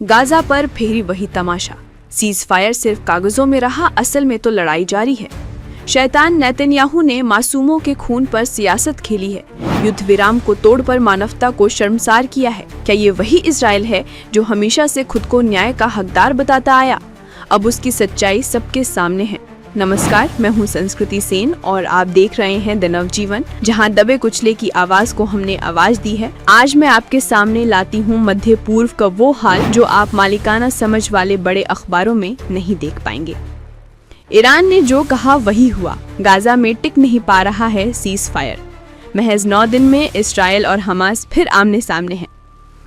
Gaza पर फेरी वही तमाशा। Cease fire सिर्फ कागजों में रहा, असल में तो लड़ाई जारी है। शैतान नेतन्याहू ने मासूमों के खून पर सियासत खेली है। युद्ध विराम को तोड़कर मानवता को शर्मसार किया है। क्या ये वही इजराइल है जो हमेशा से खुद को न्याय का हकदार बताता आया? अब उसकी सच्चाई सबके सामने है। नमस्कार, मैं हूं संस्कृति सेन और आप देख रहे हैं द नवजीवन, जहां दबे कुचले की आवाज को हमने आवाज दी है। आज मैं आपके सामने लाती हूं मध्य पूर्व का वो हाल जो आप मालिकाना समझ वाले बड़े अखबारों में नहीं देख पाएंगे। ईरान ने जो कहा वही हुआ। गाजा में टिक नहीं पा रहा है सीज फायर। महज 9 दिन में इस्राएल और हमास फिर आमने सामने हैं।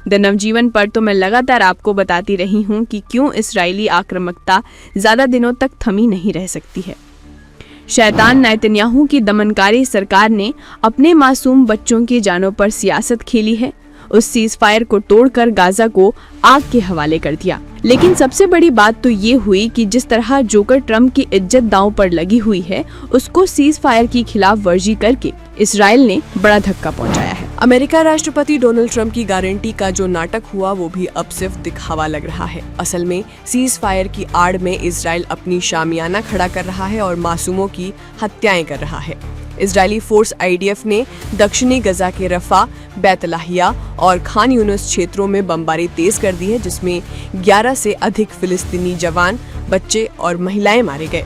द नवजीवन पर तो मैं लगातार आपको बताती रही हूँ कि क्यों इस्राएली आक्रामकता ज्यादा दिनों तक थमी नहीं रह सकती है। शैतान नेतन्याहू की दमनकारी सरकार ने अपने मासूम बच्चों की जानों पर सियासत खेली है। उस सीज फायर को तोड़कर गाजा को आग के हवाले कर दिया। लेकिन सबसे बड़ी बात तो ये हुई कि जिस तरह जोकर ट्रम्प की इज्जत दांव पर लगी हुई है, उसको सीज फायर की खिलाफ वर्जी करके इजराइल ने बड़ा धक्का पहुंचाया है। अमेरिका राष्ट्रपति डोनाल्ड ट्रंप की गारंटी का जो नाटक हुआ वो भी अब सिर्फ दिखावा लग रहा है। असल में सीज फायर की आड़ में इजराइल अपनी शामियाना खड़ा कर रहा है और मासूमों की हत्याएं कर रहा है। इजरायली फोर्स IDF ने दक्षिणी गजा के रफा, बैतलाहिया और खान यूनिस क्षेत्रों में बमबारी तेज कर दी है, जिसमें 11 से अधिक फिलिस्तीनी जवान, बच्चे और महिलाएं मारे गए।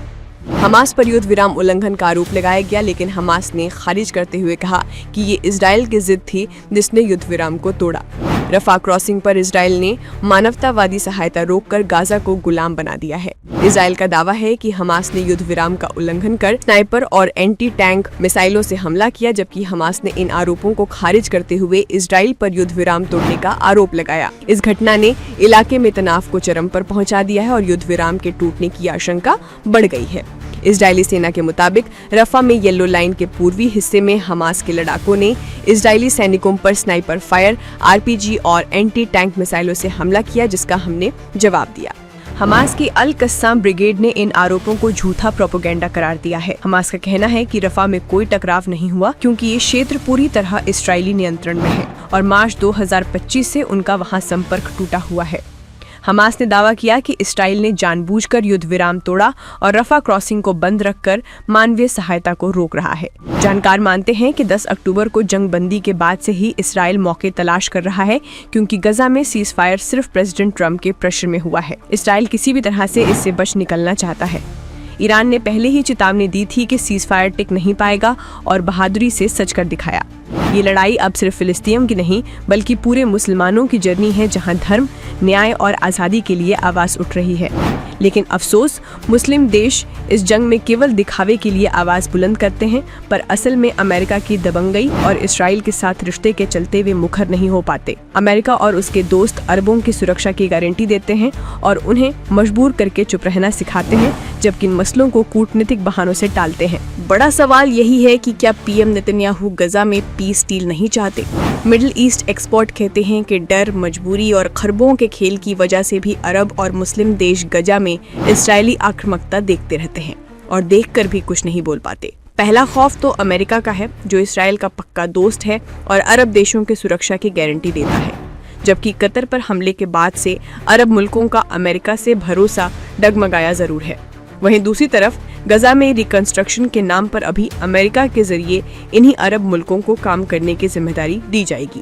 हमास पर युद्ध विराम उल्लंघन का आरोप लगाया गया, लेकिन हमास ने खारिज करते हुए कहा कि ये इजराइल की जिद थी जिसने युद्ध विराम को तोड़ा। रफा क्रॉसिंग पर इजराइल ने मानवतावादी सहायता रोककर गाजा को गुलाम बना दिया है। इजराइल का दावा है कि हमास ने युद्ध विराम का उल्लंघन कर स्नाइपर और एंटी टैंक मिसाइलों से हमला किया, जबकि हमास ने इन आरोपों को खारिज करते हुए इजराइल पर युद्ध विराम तोड़ने का आरोप लगाया। इस घटना ने इलाके में तनाव को चरम पर पहुंचा दिया है और युद्ध विराम के टूटने की आशंका बढ़ गई है। इजरायली सेना के मुताबिक रफा में येलो लाइन के पूर्वी हिस्से में हमास के लड़ाकों ने इजरायली सैनिकों पर स्नाइपर फायर, RPG और एंटी टैंक मिसाइलों से हमला किया, जिसका हमने जवाब दिया। हमास की अल कस्साम ब्रिगेड ने इन आरोपों को झूठा प्रोपेगेंडा करार दिया है। हमास का कहना है कि रफा में कोई टकराव नहीं हुआ क्योंकि ये क्षेत्र पूरी तरह इस्राएली नियंत्रण में है और मार्च 2025 से उनका वहां संपर्क टूटा हुआ है। हमास ने दावा किया कि इस्राएल ने जानबूझकर युद्ध विराम तोड़ा और रफा क्रॉसिंग को बंद रखकर मानवीय सहायता को रोक रहा है। जानकार मानते हैं कि 10 अक्टूबर को जंगबंदी के बाद से ही इस्राएल मौके तलाश कर रहा है, क्योंकि गजा में सीज फायर सिर्फ प्रेसिडेंट ट्रंप के प्रेशर में हुआ है। इस्राएल किसी भी तरह से इससे बच निकलना चाहता है। ईरान ने पहले ही चेतावनी दी थी कि सीज फायर टिक नहीं पाएगा और बहादुरी से सच कर दिखाया। ये लड़ाई अब सिर्फ फिलिस्तीनियों की नहीं बल्कि पूरे मुसलमानों की जर्नी है, जहां धर्म, न्याय और आज़ादी के लिए आवाज़ उठ रही है। लेकिन अफसोस, मुस्लिम देश इस जंग में केवल दिखावे के लिए आवाज़ बुलंद करते हैं, पर असल में अमेरिका की दबंगई और इसराइल के साथ रिश्ते के चलते वे मुखर नहीं हो पाते। अमेरिका और उसके दोस्त अरबों की सुरक्षा की गारंटी देते हैं और उन्हें मजबूर करके चुप रहना सिखाते हैं, जबकि इन मसलों को कूटनीतिक बहानों से टालते हैं। बड़ा सवाल यही है कि क्या PM नेतन्याहू गजा में पीस डील नहीं चाहते? मिडिल ईस्ट एक्सपर्ट कहते हैं कि डर, मजबूरी और खरबों के खेल की वजह से भी अरब और मुस्लिम देश गजा में इस्राएली आक्रामकता देखते रहते हैं और देखकर भी कुछ नहीं बोल पाते। पहला खौफ तो अमेरिका का है, जो इस्राएल का पक्का दोस्त है और अरब देशों की सुरक्षा की गारंटी देता है, जबकि कतर पर हमले के बाद से अरब मुल्कों का अमेरिका से भरोसा डगमगाया जरूर है। वहीं दूसरी तरफ गजा में रिकंस्ट्रक्शन के नाम पर अभी अमेरिका के जरिए इन्हीं अरब मुल्कों को काम करने की जिम्मेदारी दी जाएगी।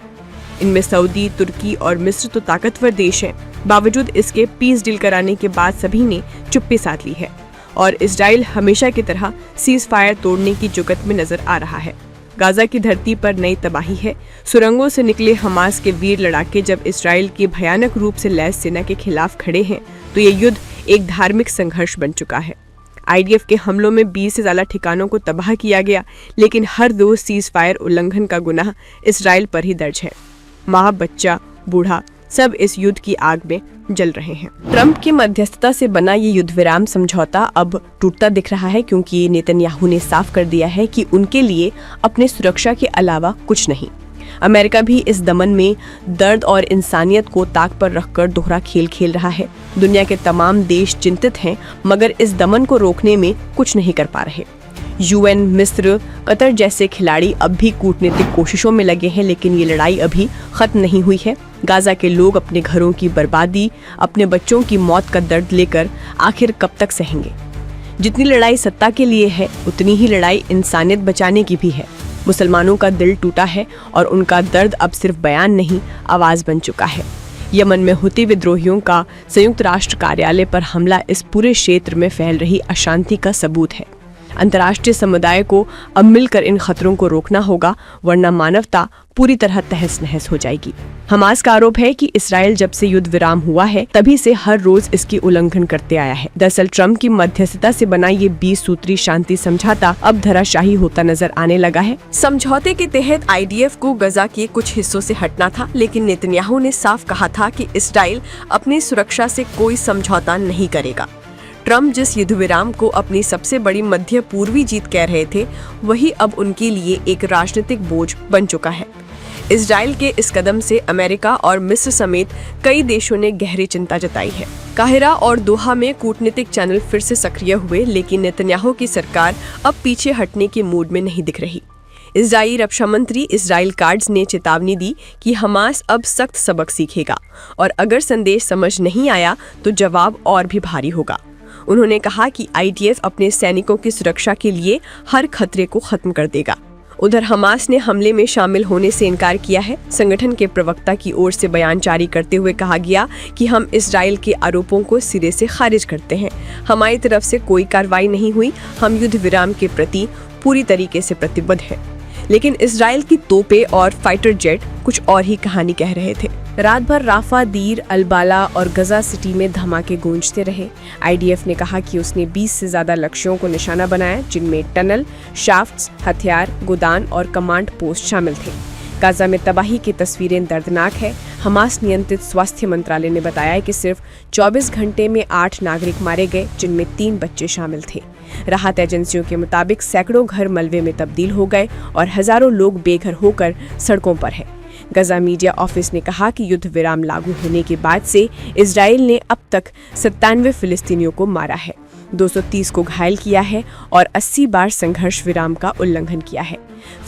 इनमें सऊदी, तुर्की और मिस्र तो ताकतवर देश हैं। बावजूद इसके पीस डील कराने के बाद सभी ने चुप्पी साध ली है और इजराइल हमेशा की तरह सीज फायर तोड़ने की जुगत में नजर आ रहा है। गाजा की धरती पर नई तबाही है। सुरंगों से निकले हमास के वीर लड़ाके जब इजराइल की भयानक रूप से लैस सेना के खिलाफ खड़े हैं, तो ये युद्ध एक धार्मिक संघर्ष बन चुका है। IDF के हमलों में 20 से ज्यादा ठिकानों को तबाह किया गया, लेकिन हर 2 सीज फायर उल्लंघन का गुनाह इजराइल पर ही दर्ज है। माँ, बच्चा, बूढ़ा सब इस युद्ध की आग में जल रहे हैं। ट्रंप की मध्यस्थता से बना ये युद्ध विराम समझौता अब टूटता दिख रहा है, क्योंकि नेतन्याहू ने साफ कर दिया है कि उनके लिए अपने सुरक्षा के अलावा कुछ नहीं। अमेरिका भी इस दमन में दर्द और इंसानियत को ताक पर रखकर दोहरा खेल खेल रहा है। दुनिया के तमाम देश चिंतित हैं, मगर इस दमन को रोकने में कुछ नहीं कर पा रहे। यूएन, मिस्र, कतर जैसे खिलाड़ी अब भी कूटनीतिक कोशिशों में लगे हैं, लेकिन ये लड़ाई अभी खत्म नहीं हुई है। गाजा के लोग अपने घरों की बर्बादी, अपने बच्चों की मौत का दर्द लेकर आखिर कब तक सहेंगे? जितनी लड़ाई सत्ता के लिए है, उतनी ही लड़ाई इंसानियत बचाने की भी है। मुसलमानों का दिल टूटा है और उनका दर्द अब सिर्फ बयान नहीं, आवाज बन चुका है। यमन में हुती विद्रोहियों का संयुक्त राष्ट्र कार्यालय पर हमला इस पूरे क्षेत्र में फैल रही अशांति का सबूत है। अंतर्राष्ट्रीय समुदाय को अब मिलकर इन खतरों को रोकना होगा, वरना मानवता पूरी तरह तहस नहस हो जाएगी। हमास का आरोप है कि इसराइल जब से युद्ध विराम हुआ है, तभी से हर रोज इसकी उल्लंघन करते आया है। दरअसल ट्रम्प की मध्यस्थता से बना ये 20 सूत्री शांति समझौता अब धराशायी होता नजर आने लगा है। समझौते के तहत IDF को गजा के कुछ हिस्सों से हटना था, लेकिन नेतन्याहू ने साफ कहा था कि इसराइल अपनी सुरक्षा से कोई समझौता नहीं करेगा। ट्रम्प जिस युद्ध विराम को अपनी सबसे बड़ी मध्य पूर्वी जीत कह रहे थे, वही अब उनके लिए एक राजनीतिक बोझ बन चुका है। इजराइल के इस कदम से अमेरिका और मिस्र समेत कई देशों ने गहरी चिंता जताई है। काहिरा और दोहा में कूटनीतिक चैनल फिर से सक्रिय हुए, लेकिन नेतन्याहू की सरकार अब पीछे हटने के मूड में नहीं दिख रही। इजरायली रक्षा मंत्री इजराइल काट्ज ने चेतावनी दी कि हमास अब सख्त सबक सीखेगा और अगर संदेश समझ नहीं आया तो जवाब और भी भारी होगा। उन्होंने कहा कि IDF अपने सैनिकों की सुरक्षा के लिए हर खतरे को खत्म कर देगा। उधर हमास ने हमले में शामिल होने से इनकार किया है। संगठन के प्रवक्ता की ओर से बयान जारी करते हुए कहा गया कि हम इजराइल के आरोपों को सिरे से खारिज करते हैं। हमारी तरफ से कोई कार्रवाई नहीं हुई। हम युद्ध विराम के प्रति पूरी तरीके से प्रतिबद्ध हैं। लेकिन इजराइल की तोपें और फाइटर जेट कुछ और ही कहानी कह रहे थे। रात भर राफा, दीर, अलबाला और गजा सिटी में धमाके गूंजते रहे। IDF ने कहा कि उसने 20 से ज्यादा लक्ष्यों को निशाना बनाया, जिनमें टनल, शाफ्ट्स, हथियार, गोदान और कमांड पोस्ट शामिल थे। गाजा में तबाही की तस्वीरें दर्दनाक है। हमास नियंत्रित स्वास्थ्य मंत्रालय ने बताया कि सिर्फ 24 घंटे में 8 नागरिक मारे गए, जिनमें 3 बच्चे शामिल थे। राहत एजेंसियों के मुताबिक सैकड़ों घर मलबे में तब्दील हो गए और हजारों लोग बेघर होकर सड़कों पर हैं। गजा मीडिया ऑफिस ने कहा कि युद्ध विराम लागू होने के बाद से इजराइल ने अब तक 97 फिलिस्तीनियों को मारा है, 230 को घायल किया है और 80 बार संघर्ष विराम का उल्लंघन किया है।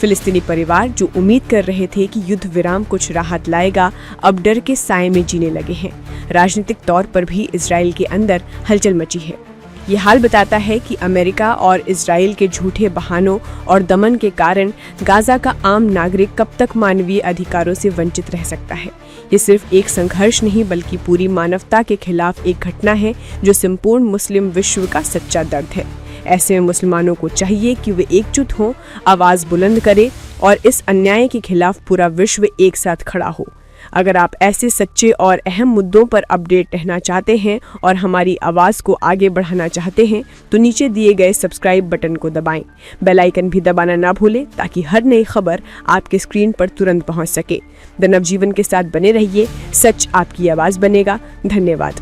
फिलिस्तीनी परिवार जो उम्मीद कर रहे थे कि युद्ध विराम कुछ राहत लाएगा, अब डर के साए में जीने लगे हैं। राजनीतिक तौर पर भी इजराइल के अंदर हलचल मची है। ये हाल बताता है कि अमेरिका और इजराइल के झूठे बहानों और दमन के कारण गाजा का आम नागरिक कब तक मानवीय अधिकारों से वंचित रह सकता है। ये सिर्फ एक संघर्ष नहीं, बल्कि पूरी मानवता के खिलाफ एक घटना है जो संपूर्ण मुस्लिम विश्व का सच्चा दर्द है। ऐसे में मुसलमानों को चाहिए कि वे एकजुट हों, आवाज बुलंद करें और इस अन्याय के खिलाफ पूरा विश्व एक साथ खड़ा हो। अगर आप ऐसे सच्चे और अहम मुद्दों पर अपडेट रहना चाहते हैं और हमारी आवाज़ को आगे बढ़ाना चाहते हैं तो नीचे दिए गए सब्सक्राइब बटन को दबाएं। बेल आइकन भी दबाना ना भूलें ताकि हर नई खबर आपके स्क्रीन पर तुरंत पहुंच सके। द नवजीवन के साथ बने रहिए, सच आपकी आवाज़ बनेगा। धन्यवाद।